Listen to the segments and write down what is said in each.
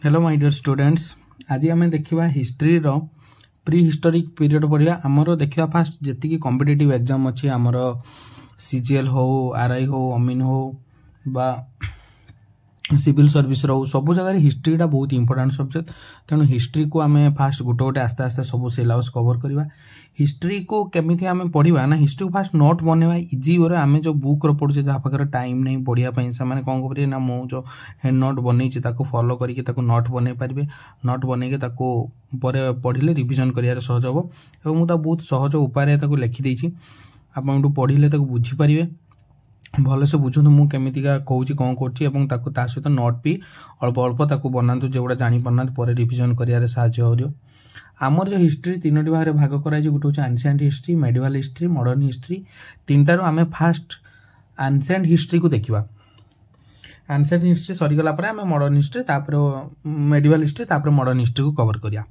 Hello my dear students. आज आम देखा हिस्ट्री रो प्री हिस्टोरिक पीरियड पढ़िया आमर देखा फास्ट जी कॉम्पिटिटिव एग्जाम अच्छी आमर सीजीएल हो आरआई हो अमीन हो बा सिविल सर्विस रो सब जगह हिस्ट्रीटा बहुत इंपोर्टेंट सब्जेक्ट। तेणु हिस्ट्री को आम फास्ट गोटे गोटे आस्ते आस्ते सब सिलेबस कवर करवा। हिस्ट्री को केमिति आम पढ़ा ना हिस्ट्री को फास्ट नोट बनवा इजी वे आम जो बुक रो पढ़ुचे जहाँ पाखे टाइम नहीं पढ़ाई से कौन करेंगे ना मु जो हैंड नोट बनई फॉलो करके नोट बन पारे। नोट बनई पढ़ले रिविजन कर सहज हम और मुझे बहुत सहज उपाय लिखिदे आपन पढ़ले बुझीपारे भल से बुझु मुझा कौन कौन कर सहित नोट भी अल्प अल्प बनातु जोड़ा जापारना पर रिविजन कर साहय। आमर जो हिस्ट्री तीनो भाग में भाग कराई गोटे हूँ ancient history, medieval history, modern history. तीनटार आम फास्ट एनसिएंट हिस्ट्री को देखा। एनसिएंट हिस्ट्री सरीगला आम मॉडर्न हिस्ट्री तापर मेडिवल हिस्ट्री तापर मॉडर्न हिस्ट्री को कवर करिया।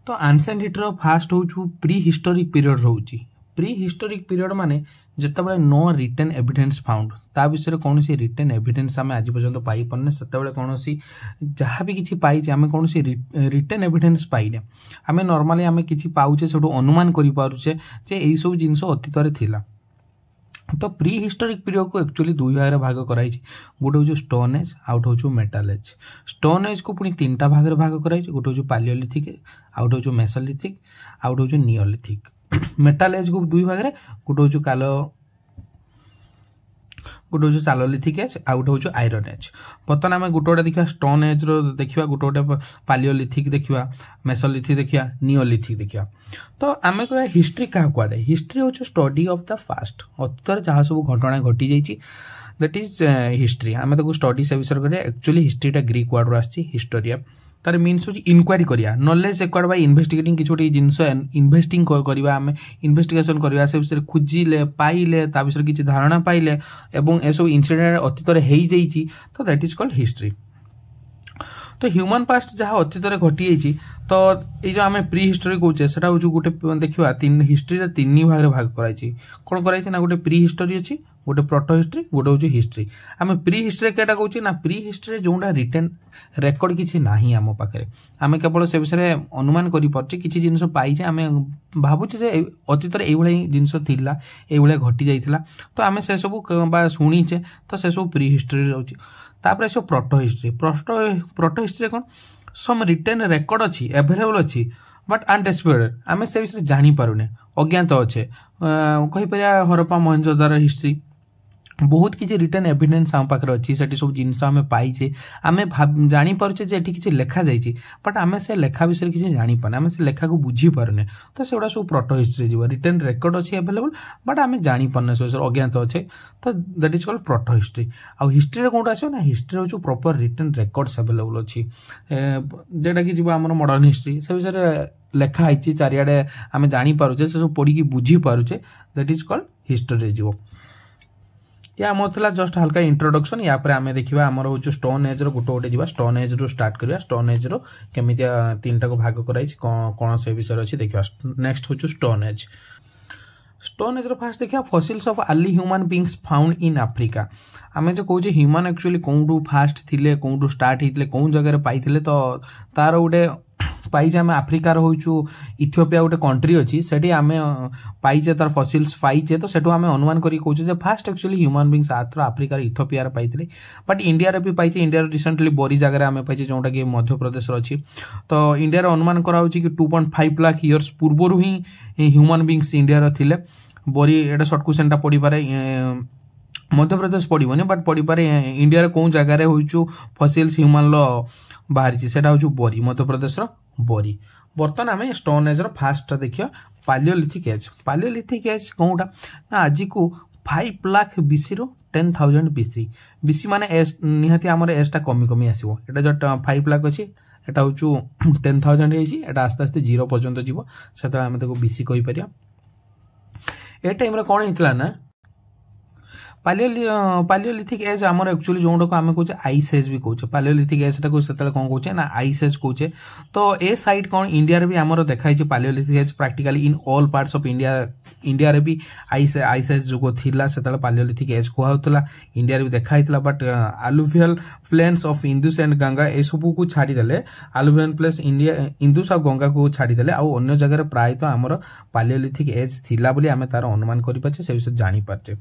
तो एनसिएंट हिस्ट्री फास्ट हूँ प्री हिस्टोरिक पीरियड रोचे। प्री हिस्टोरिक पीरियड माने जितेबाला नो रिटन एविडेंस फाउंड ता विषय कौन सी रिटन एविडेंस आम आज पर्यंत पाई पारने से कौन सी जहाँ भी किसी पाइचे आम कौन सी रिटन एविडेंस पाइने आम नॉर्मली आम किसी पाउचे से अनुमान करें यही सब जिनस अतीत थिला। तो प्री हिस्टोरिक पीरियड को एक्चुअली दुई भाग में भाग कराई गोटे हूँ स्टोन एज आउट हूँ मेटल एज। स्टोन एज को पुणी तीनटा भाग में भाग कराई गोटे हूँ पालियोलिथिक आउट हूँ मेसोलिथिक आउट हूँ नियोलिथिक। मेटल एज को दुई भाग में गोटे हूँ गोटे हूँ चालोलिथिक एज आउट हूँ आयरन एज। बर्तमान आम गोटे गोटे देखा स्टोन एज रो देखा गोटे गोटे पालियोलिथिक देखा मेसोलिथिक देखा नियोलिथिक देखा। तो आम कह हिस्ट्री क्या कहुए हिस्ट्री हूँ स्टडी ऑफ द पास्ट अतीत जहाँ सब घटना घटी जाइए दैट इज हिस्ट्री। आम स्टडी से विषय करें एक्चुअली हिस्ट्रीटा ग्रीक वर्ड रो आसी हिस्टोरिया तार मीन्स हूँ इनक्वारी करिया नॉलेज एक्वायर्ड बाय इन्वेस्टिगेटिंग किसी गोटे जिनस इन्वेस्टिंग करवा आम इन्वेस्टिगेशन करवा से विषय खोजिले पाइले ता विषय किसी धारणा पाइले एवं ए सब इनसीडेंट अतीत हो जाइए तो दैट इज कॉल्ड हिस्ट्री। तो ह्यूमन पास्ट जहाँ अतीत घटी जाइए तो ये जो आम प्री हिस्टोरी कहे से गोटे देखा हिस्ट्री तीन भाग में भाग कराई कौन कराई ना गोटे प्री हिस्टोरी अच्छी गोटे प्रोटो हिस्ट्री गोटे हूँ हिस्ट्री। आम प्री हिस्ट्री क्या कहे ना प्री हिस्ट्री जोटा रिटर्न रेकर्ड किसी ना आम पाखे आम केवल से विषय अनुमान करें किसी जिनस पाइचे आम भावुचे अतीत ये जिनस ये घटी जाइए तो आम से सब शुणीचे तो से सब प्री हिस्ट्री रोचे। तापर सब प्रोटो हिस्ट्री प्रोटो हिस्ट्री कौन सम रिटर्न रेकर्ड अच्छी एभेलेबल अच्छी बट अनडिस्प्यूटेड आम से विषय जानीपारे अज्ञात अच्छे कहीपर हरप्पा मोहनजोदारो हिस्ट्री बहुत किसी रिटर्न एविडेंस आम पाखे अच्छी से सब जिनस आम पाइचे आम जानीपारे किसी लिखा जाइए बट आम से लेखा विषय किसी जानीपारे आम से लेखा को बुझी पारे तो सेगुड़ा सब प्रोटो हिस्ट्री जीव रिटर्न रेकर्ड अच्छी एभेलेबल बट आम जानीपारे से अज्ञात अच्छे तो that is called proto history. आउ हिस्ट्री कौन आस ना हिस्ट्री हूँ प्रॉपर रिटर्न रेकर्ड्स एभेलेबल अच्छी जोटा कि जीव आम मॉडर्न हिस्ट्री से विषय लेखाई चारिआडे आम जानीपारे से सब पढ़ी बुझी पारे दैट इज कॉल्ड हिस्ट्री जीव। या आम था जस्ट हल्का इंट्रोडक्शन या आम देखा आमर हूँ स्टोन एज रो गोटे गोटे जावा स्टोन एज रो स्टार्ट करवा स्टोन एज रो केमी तीन टा को भाग कराई कौन से विषय अच्छी देखा। नेक्स्ट हूँ स्टोन एज। स्टोन एज रो फास्ट देखा fossils of early human beings found in Africa. आम जो कहे ह्यूमन एक्चुअली कौटू फास्ट थिले कौटू स्टार्ट होते कौन जगह पाई तो तार गोटे पाइचे आम आफ्रिकार हूँ इथियोपिया गोटे कंट्री अच्छी से आम पाइचे तार फसिल्स पाइचे तो सेठू आम अनुमान करी कहे फास्ट एक्चुअली ह्यूमन बीइंग्स आथर आफ्रिकार इथियोपिया पाइले बट इंडिया भी पाइचे इंडिया रिसेंटली बोरी जगह आम पाइचे जोटा कि मध्य प्रदेश अच्छी। तो इंडिया अनुमान कराऊँ कि 2.5 लाख इयर्स पूर्वर ही ह्यूमन बीइंग्स इंडिया थिले बोरी एटा सर्ट क्वेश्चन पड़ी पारे मध्य प्रदेश पड़ोनी बट पड़ी पारे इंडिया कौन जगार हूँ फसिल्स ह्यूमन बाहरी से हूँ बोरी मध्य प्रदेश बोरी। बर्तमान आम स्टोन एज फास्ट देखिए पालियोलिथिक एज। पालियोलिथिक एज कौटा ना आज को 5 लाख बीसी रो 10,000 बीसी बीसी माने एज निहाती आमर एजटा कमी कमी आसो एटा जो 5 लाख अच्छी एटा हूँ 10,000 एटा आस्ते आस्ते 0 पर्यंत जीव से आम बीसी कहीपर। ए टाइम कौन होता ना पालियोलिथिक एज आमर एक्चुअली जो आम कहे आइस एज भी कहे पालियोलिथिक एज टाक से कौन कहे ना आइस एज कहे तो ए साइड कौन इंडिया भी आमर देखाई palaeolithic age practically in all parts of India India रे भी आइस एज जो थिला से पालियोलिथिक एज कहला इंडिया भी देखाई but alluvial plains of Indus and Ganga ए सब को छाड़ीदे आलुवियल प्लेस इंडिया इंदुस और गंगा को छाड़ीदे आउ जगह प्रायतः आमर पालियोलिथिक एज थिला बोली आमे तार अनुमान करि पाछे से विषय जानि पाछे।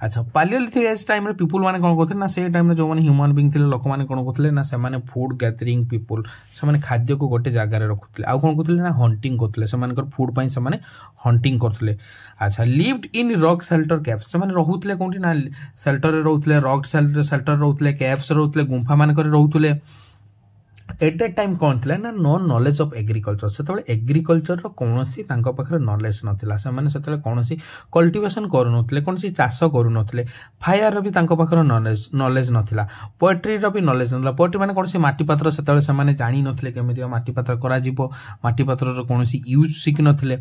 अच्छा पालियोलिथिक एज टाइम रे पीपुल माने कोन करथले ना से टाइम रे जो माने ह्यूमन बीइंग थिले लोक माने कोन करथले ना से माने फूड गैदरिंग पीपुल से माने खाद्य को गोटे जगह रे रखुथले आ कोन करथले ना हंटिंग करथले से माने फूड पई से माने हंटिंग करथले। अच्छा lived in rock shelter caves से माने रहुथले कोंठी ना शेल्टर रे रहुथले रॉक शेल्टर रहुथले कैव्स रहुथले गुंफा माने करे रहुथले। एट दैट टाइम कौन थी ना नो नॉलेज ऑफ एग्रीकल्चर से एग्रीकल्चर कौन सी पाखे नॉलेज नाला से कौन कल्टिवेशन करूनते कौन सी चाष करूनते फायर भी पाखे नॉलेज नाला पोएट्री भी नॉलेज नाला पोएट्री माने कौन सी माटीपात्र से जानी नथिले केमिति माटीपात्र करा जिवो माटीपात्र कौन सी यूज शिखि नथिले।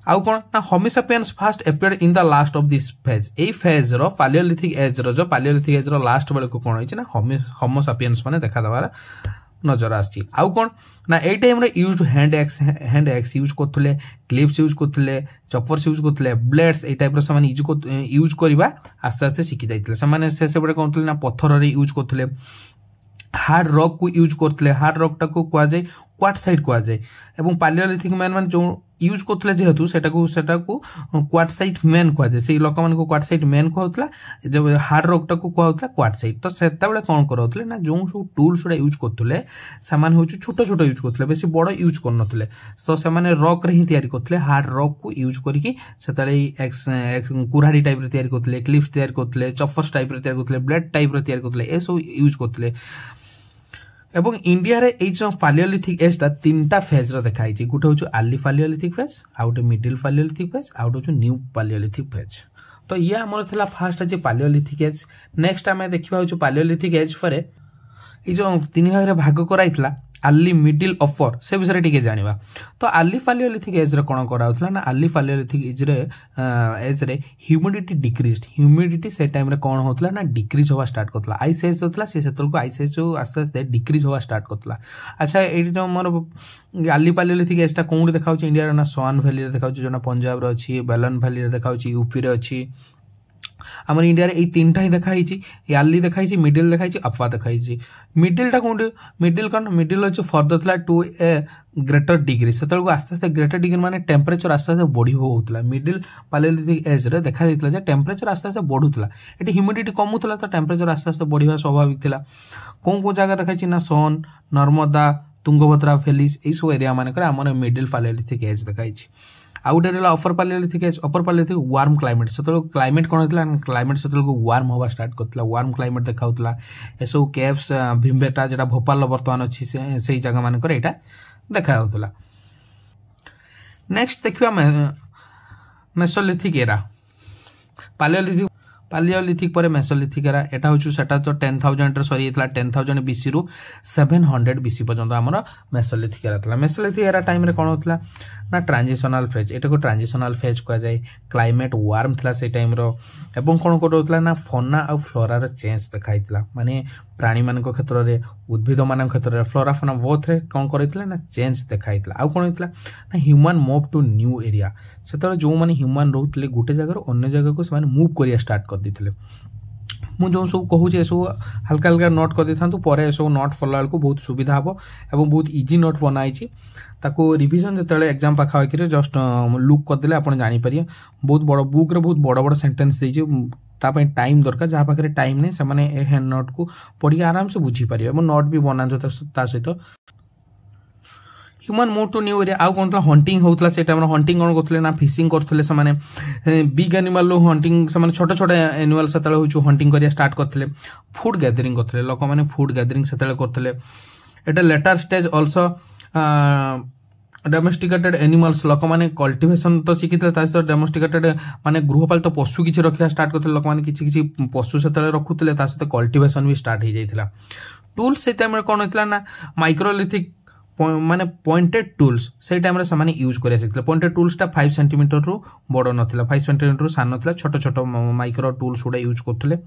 आउ कौन ना homo sapiens first appeared in the last of this phase ए फेज रो पालियोलिथिक एज रो जो पालियोलिथिक एज रो लास्ट बेले को कौन होइछ ना होमो सैपियंस माने देखा दबार नजर आछि। आउ कौन ना ए टाइम रे यूज हैंड एक्स यूज करथले क्लिप्स यूज करथले चॉपर्स यूज करथले ब्लेड्स ए टाइप रो समान यूज करबा आस्ते आस्ते शिखि जाइतले समान से बडे कोनथले ना पत्थर रे यूज करथले हार्ड रॉक को यूज करथले हार्ड रॉक टा को कुआ जाय क्वार्टसाइट कुआ जाय एवं पालियोलिथिक मैन मान जो यूज करथले जेहेतु सेटा को क्वार्टसाइट मैन कुआ जाय से लोक मान को क्वार्टसाइट मैन कहउतला जब हार्ड रॉक टा को कहउतला क्वार्टसाइट तो सेता बेले कोन करउतले ना जो सब टूल्स उडा यूज करथले समान होछु छोटो छोटो यूज करथले बेसी बड़ यूज करनथले तो से माने रॉक रे ही तयारी करथले हार्ड रॉक को यूज करके सेताले एक्स कुराडी टाइप रे तयारी करथले क्लिप्स तयारी करथले चॉपर्स टाइप रे तयारी करथले ब्लेड टाइप रे तयारी करथले ए सब यूज करथले। एवं इंडिया रे ए जो पालियोलिथिक एज ता तीनटा फेज रो देखाई छि गुटे होछु अर्ली पालियोलिथिक फेज आउट मिडिल पालियोलिथिक फेज आउट होछु न्यू पालियोलिथिक फेज। तो ये हमर थिला फर्स्ट जे पालियोलिथिक एज नेक्स्ट हमें देखिबा होछु पालियोलिथिक एज परे ए जो तीन भाग रे भाग कराइतला अर्ली मिडिल अपर से विषय टिके जानिबा। तो अर्ली पालियोलिथिक एज रे कोन कराउतला ना अर्ली पालियोलिथिक एज रे ह्यूमिडिटी डिक्रीज्ड ह्यूमिडिटी से टाइम रे कोन होतला ना डिक्रीज होवा स्टार्ट करतला आइस एज होतला से सेतल को आइस एज आस्ते आस्ते डिक्रीज होवा स्टार्ट करतला। अच्छा एडी जो मोर अर्ली पालियोलिथिक एज ता कोन देखाउ छि इंडिया रे ना सोन वैली रे देखाउ छि जो ना पंजाब रे अछि बेलन वैली रे देखाउ छि यूपी रे अछि आम इंडिया रे तीन ही देखाई अर्ली देखाई मिडिल देखाई अफवा देखाई मिडिल टा कौन मिडिल कौन मिडिल अच्छे फर्दर था टू ए ग्रेटर डिग्री से आस्ते आस्ते ग्रेटर डिग्री माने टेम्परेचर आस्ते आस्ते बढ़ी होता मिडिल पालियोलिथिक एज रे देखा जाता टेम्परेचर आस्ते आस्ते बढ़ुला ये ह्यूमिडिटी कमुला तो टेम्परेचर आस्ते आस्ते बढ़िया स्वाभाविक था कौन कौ जगह देखाई ना सोन नर्मदा तुंगभद्रा वैलीज यही सब एरिया मानक आम मिडिल पालियोलिथिक एज देखाई आउटे रहा upper palaeolithic age upper palaeolithic warm climate से क्लाइमेट कौन होता क्लाइमेट से वार्म हवा स्टार्ट करता वार्म क्लाइमेट देखाऊला एसबू केव्स भीमबेटा जो भोपाल बर्तमान अच्छी से जगह मानक यहाँ देखा। नेक्स्ट देखिए मेसोलिथिक एरा पालियोलिथिक पर मेसोलिथिक एरा एटा होछु सेटा तो 10,000 रे सरी इतला 10,000 बीसी रु 700 बीसी पर्यंत हमर मेसोलिथिक एरा तला। मेसोलिथिक एरा टाइम रे कोन होतला ना ट्रांजिशनल फेज एटा को ट्रांजिशनल फेज कह जाय क्लाइमेट वार्म थला से टाइम रो एवं कोन कोड होतला ना फौना और फ्लोरा रे चेंज देखाइतला माने प्राणी मान क्षेत्र में उद्भिद मान क्षेत्र में फ्लोरा फौना बोथ रे कोन करैतला ना चेंज देखाइतला आ कोन होतला ना human move to new area सेतर जो माने ह्यूमन रहतले गुटे जगह अन्य जगह को से मूव करिया स्टार्ट कर दिथिले मु जो सब कहूँ सब हल्का हल्का नोट कर था पर सब नोट फला बेलू बहुत सुविधा हम और बहुत इजी नोट बनाई ताको रिविजन जो एग्जाम पाखापाखि जस्ट लुक करदे आप जापर बहुत बड़ बुक रे बहुत बड़ बड़ सेंटेंस देपाई टाइम दरकार जहाँ पाखे टाइम नहीं से हैंड नोट को पढ़ी आराम से बुझीपारे नोट भी बना सहित human move to new area आउ कौन हंटिंग होता से टाइम हंटिंग कौन करते ना फिशिंग करते से बिग एनिमल हंटिंग से छोट छोट एनिमल से हंटिंग करिया स्टार्ट करते फूड गैदरिंग करते लोक मैंने फूड गैदरिंग से करते एटा later stage also domesticated animals लोक मैंने कल्टिवेशन तो शिखी डोमेस्टिकेटेड माने गृहपालित पशु किसी रखा स्टार्ट करते लोक मैंने किसी पशु से रखुते कल्टिवेशन भी स्टार्ट हो जाता टूल्स से टाइम कौन होता ना माइक्रोलिथिक माने पॉइंटेड टूल्स से टाइम से यूज कर सकते पॉइंटेड टूल्सटा 5 सेंटीमीटर रु बड़ नाला 5 सेंटीमीटर रु सान नाला छोट छोट माइक्रो टूल्स गुड़ा यूज करते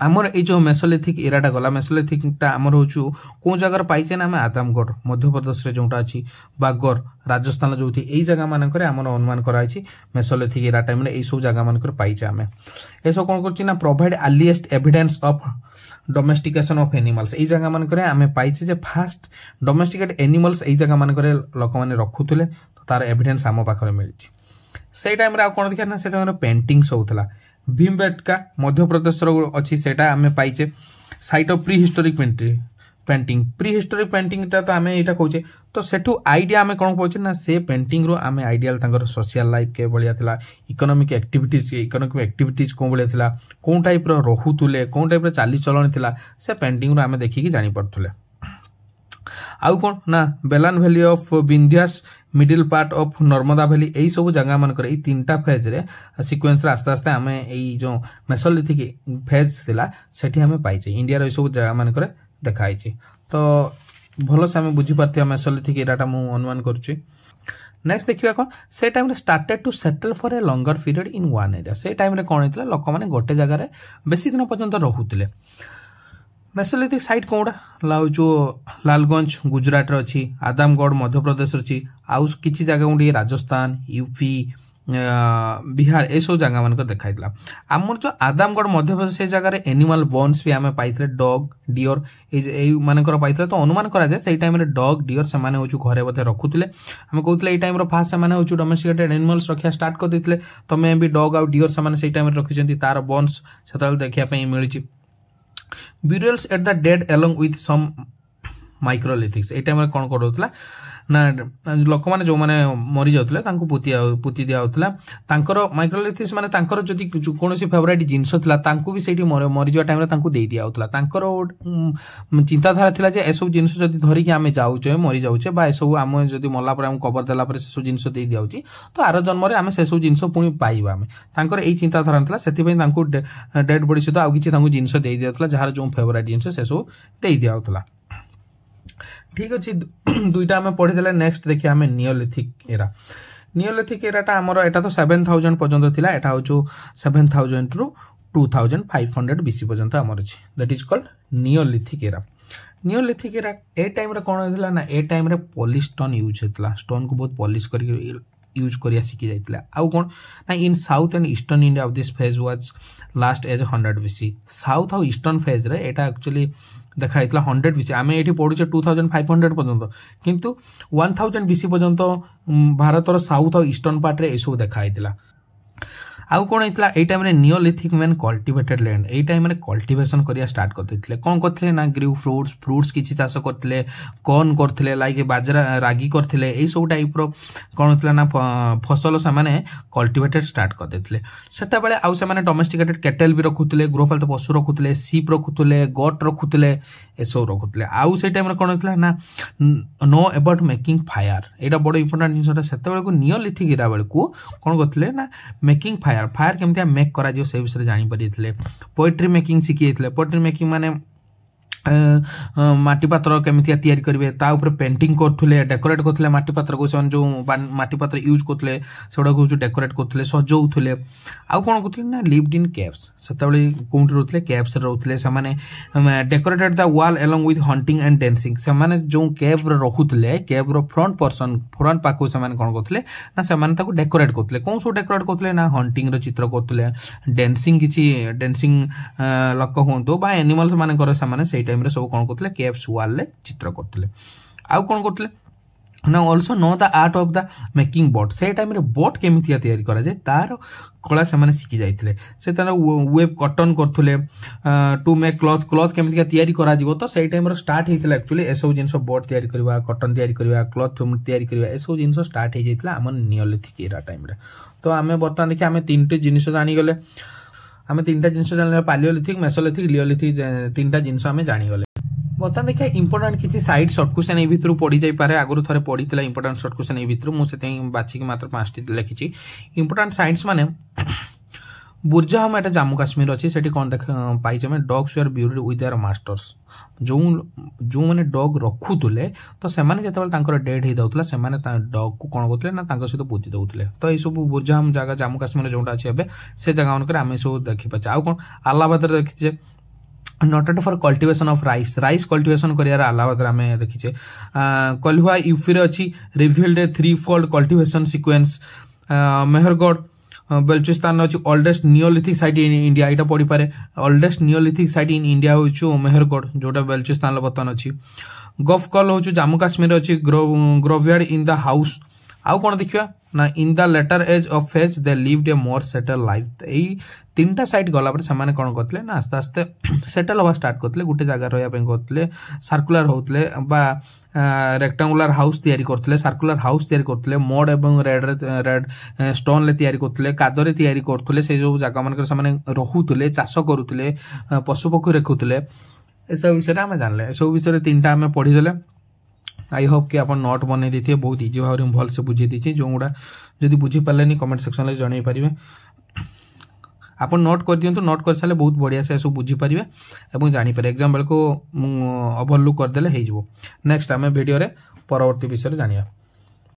आमर ये जो मेसोलिथिक एराटा गला मेसोलिथिकटा आमर हूँ कौ जगार पाइचे ना आम आदमगढ़ मध्य प्रदेश में जोटा अच्छी बागर राजस्थान जो यही जगह मानक अनुमान कराई मेसोलिथिक एरा टाइम यही सब जगह मानक पाइचे आम ये सब कौन कर provide earliest evidence of domestication of animals यही जगह मानक आम पाइचे जे फास्ट डोमेस्टिकेट एनिमल्स यही जगह मानक लोक मैंने रखुले तो तार एविडेंस आम पाखे मिली से टाइम कौन देखा ना से टाइम पेंटिंग्स होता भीमबेटका मध्य प्रदेश अच्छी सेटा आम पाइचे site of prehistoric painting prehistoric painting टा तो आम यहाँ कहे तो सेठू आइडिया आम कौन पाचे ना से पेंटिंग रो आम आइडिया सोशल लाइफ के भाया था इकोनॉमिक एक्टिविटीज कौन भाया था कौन टाइप रोते कौन टाइप चाली चलन था से पेंटिंग रो आम देखिकी जानी पड़े आउ कौन ना Belan valley of Vindhyas middle part of Narmada valley यही सब जगह मानकर यही 3टा फेज रे सीक्वेंस आस्ते आस्ते आम यही जो मेसोलिथिक फेज थिला सेठी आम पाइचे इंडिया रो सब जगह मानकर देखाई तो भल से आम बुझी पार्थिया मेसोलिथिक एराटा मु अनुमान करुच्ची नेक्स्ट देखिए कौन से टाइम रे started to settle for a longer period in one area से टाइम रे कौन होता लोक मैंने गोटे जगह बेसी दिन पर्यंत रोते मेसोलिथिक साइट कौटा जो लालगंज गुजरात अच्छी आदमगढ़ मध्य प्रदेश अच्छी आउ किसी जगह गुंडे राजस्थान यूपी बिहार ये सब जगह मान देखाई आमर जो आदमगढ़ मध्य प्रदेश से जगह एनिमल बोन्स भी आम पाई डग डियर मानकर पाई तो अनुमान कराए से टाइम डग डियर से घरे बोधे रखुले आम कहते टाइम फास्ट से डोमेस्टिकेटेड एनिमल्स रखा स्टार्ट कर देते तो मे भी डग आउ डियर से टाइम रखी तार बोन्स से देखा मिली burials at the dead along with some microlithics A time कौन करोला ना लोक मैंने जो मैंने मरी जाते पुती दिया माइक्रोलिथिक्स माने जदि कौन फेवरेट जिनस भी से मरी जा टाइम दे दिया चिंताधारा था एसब जिनस धरिकी आम जाऊे मरी जाऊे एसबू आम जब मला कबर देला से सब जिनस दे दिया तो आर जन्म में आम से सब जिनस पुणी पाइबा आम यही चिंताधारा था से डेड बॉडी सहित आउ कि जिनस दे दिया जार जो फेवरेट जिनस से सब दे दिया ठीक अच्छे दुईटा आम पढ़ीदे नेक्स्ट देखिए आम नियोलिथिक एराटा आमर एटा तो 7000 पर्यंत थिला एटा हो 7000 रु 2500 बीसी पर्यंत आमर अछि that is called Neolithic era A time रे कोन होइतला ना ए टाइम रे पॉलिश स्टोन यूज होइतला स्टोन को बहुत पॉलिश करके यूज करिया सीखी जाइतला आउ कोन ना in south and eastern India of this phase was last age 100 BC south और ईस्टर्न फेज रे एटा एक्चुअली देखाई 100 बीसी आम ये पढ़ुचे 2500 पर्यंत किंतु 1000 बीसी पर्यंत भारतर साउथ और ईस्टर्न पार्ट रे सब देखाई आउ कौन होता है time Neolithic man cultivated land ये टाइम कल्टिवेशन करिया स्टार्ट करते कौन करते ना ग्रीव फ्रुट्स किसी चाष करते कॉर्न करते लाइक बाजरा रागी करते यही सब टाइप कौन होता ना फसल से कल्टिवेटेड स्टार्ट करते से आउ से डोमेस्टिकेटेड कैटल भी रखुले गृहपालित पशु रखुले सीप रखुले गोट रखुले ये सब रखुले आउ से टाइम कौन होता ना नो अबाउट मेकिंग फायर यहाँ बड़ इंपोर्टाट जिनसा से नियोलिथिक एरा बेलू कौन करते ना मेकिंग फायर केमती मेक करा से विषय जानीपारे पोएट्री मेकिंग शिखी पोएट्री मेकिंग माने माटीपात्र केमितिया तैयारी करेंगे ताऊपर पेंटिंग करथुले डेकोरेट करथुले माटीपात्र को जो माटीपात्र यूज करथुले सेडा को डेकोरेट करथुले सजौथुले आउ कोन करथुले ना लिव्ड इन केव्स सेतबेले कोंटी रहथुले केव्स रहथुले से माने decorated the wall along with hunting and dancing से माने जो केव रे रहथुले केव रो फ्रंट पर्सन फ्रंट पाको से माने कोन करथुले ना से माने ताको डेकोरेट करथुले कोन सो डेकोरेट करथुले ना हंटिंग रो चित्र करथुले डांसिंग किछि डांसिंग लक होंतो बा एनिमल्स माने करे से माने से टाइम रे सब कोन करथुले केव्स वॉल ले चित्र करथुले आउ कोन करथुले ना also know the art of the making boat से टाइम रे बोट केमितिया तैयारी करा जाय तार कला से माने सिखि जाइथिले से तार वेब कॉटन करथुले टू मेक क्लॉथ केमितिया तैयारी करा जिवो तो से टाइम रे स्टार्ट हेतिला एक्चुअली एसो जिंस बोट तैयारी करबा कॉटन तैयारी करबा क्लॉथ तैयारी करबा एसो जिंस स्टार्ट हे जाइथिला हमन नियोलिथिक एरा टाइम रे तो आमे बर्तमान देखि आमे तीनटे जिनिस जानि गले आमे तीनटा जिनिस जानले पालियोलिथिक मेसोलिथिक लियोलिथिक तीनटा जिनिस आमे जानि गले बर्तमान देखिए इंपोर्टाट किसी साइड सर्ट क्वेश्चन ये भितर पड़ी जाई पारे आगुरु थरे पड़ीला इंपोर्टाट सर्ट क्वेश्चन ये भितर मुझे बाछिकी मात्र 5टी लिखी इंपोर्टाट साइड्स माने बुर्जाहम एटा जम्मू काश्मीर अच्छी से कौन देख पाई dogs are buried with their masters जो जो मैंने डग रखुले तो सेमाने जिते डेड हो जाता से डग को कौन करते ना सहित पोति दौले तो ये सब बुर्जाहम जगह जम्मू काश्मीर जोटा अच्छे ए से जगह मानक आम सब देखिपारे आउ कौन अलाहाबाद देखीचे noted for cultivation of rice rice cultivation करियार अलाहाबाद आम देखीचे कलहुआ यूपी रे अच्छी revealed a 3-fold cultivation sequence Mehrgarh Baluchistan अच्छी oldest neolithic site in India यहाँ पढ़ी पारे oldest neolithic site in India हूँ मेहरगढ़ जोटा बेलचिस्तान बर्तमान अच्छी गफकल हूँ जम्मू काश्मीर अच्छी ग्रोवयार्ड इन द हाउस आउ कौन देखा ना in the later age of phase they lived a more settle life यही 3टा साइट गला से कौन करते ना आस्ते आस्ते सेटल हवा स्टार्ट करते गोटे जगह रहा करते सर्कुलर होते रेक्टांगुलर हाउस तैयारी करते सर्कुलर हाउस तैयारी करते मड एवं रेड स्टोन ले तैयारी करते कादरे तैयारी करते से जो जगह मान से रोते चाष करुले पशुपक्षी रखुले सब विषय आम जानले सब विषय 3टा आम पढ़ीदे आई होप कि आप नोट बन देते बहुत इजी भाव में भलसे बुझे देती जो गुड़ा जदि बुझीपारे कमेंट सेक्शन में जन पारे आप नोट कर दिंतु नोट कर सारे बहुत बढ़िया से सब बुझीपारे और जानीपर एग्जाम बेल को ओभरलुक करदे हो नेक्स्ट आम भिडियो परवर्ती विषय जानिया।